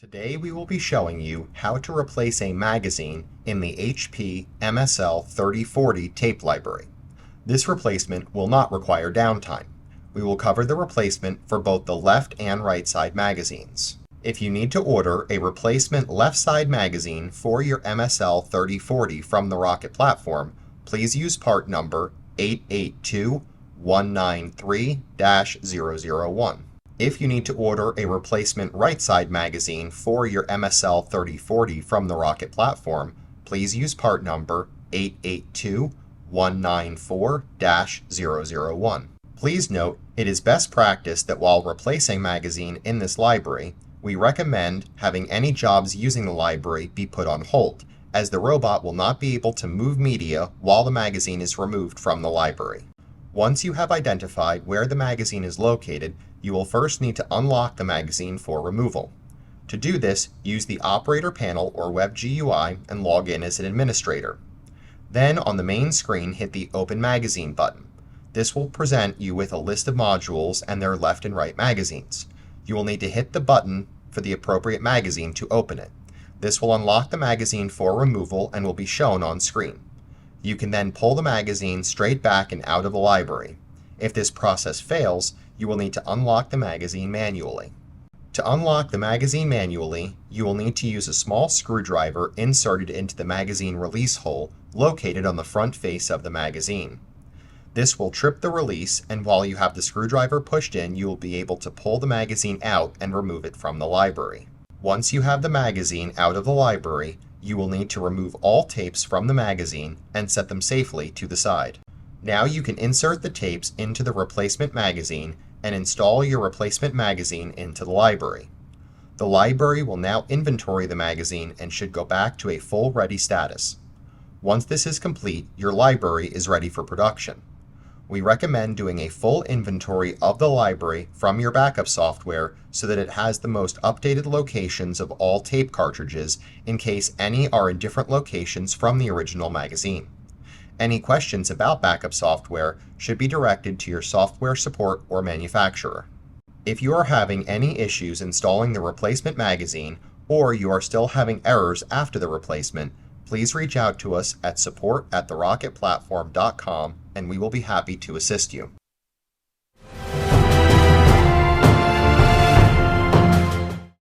Today we will be showing you how to replace a magazine in the HPE MSL3040 tape library. This replacement will not require downtime. We will cover the replacement for both the left and right side magazines. If you need to order a replacement left side magazine for your MSL3040 from the Rocket platform, please use part number 882193-001. If you need to order a replacement right side magazine for your MSL3040 from the Rocket platform, please use part number 882194-001. Please note, it is best practice that while replacing magazine in this library, we recommend having any jobs using the library be put on hold, as the robot will not be able to move media while the magazine is removed from the library. Once you have identified where the magazine is located, you will first need to unlock the magazine for removal. To do this, use the Operator Panel or Web GUI and log in as an administrator. Then on the main screen, hit the Open Magazine button. This will present you with a list of modules and their left and right magazines. You will need to hit the button for the appropriate magazine to open it. This will unlock the magazine for removal and will be shown on screen. You can then pull the magazine straight back and out of the library. If this process fails, you will need to unlock the magazine manually. To unlock the magazine manually, you will need to use a small screwdriver inserted into the magazine release hole located on the front face of the magazine. This will trip the release, and while you have the screwdriver pushed in, you will be able to pull the magazine out and remove it from the library. Once you have the magazine out of the library, you will need to remove all tapes from the magazine and set them safely to the side. Now you can insert the tapes into the replacement magazine and install your replacement magazine into the library. The library will now inventory the magazine and should go back to a full ready status. Once this is complete, your library is ready for production. We recommend doing a full inventory of the library from your backup software so that it has the most updated locations of all tape cartridges in case any are in different locations from the original magazine. Any questions about backup software should be directed to your software support or manufacturer. If you are having any issues installing the replacement magazine or you are still having errors after the replacement, please reach out to us at support@therocketplatform.com and we will be happy to assist you.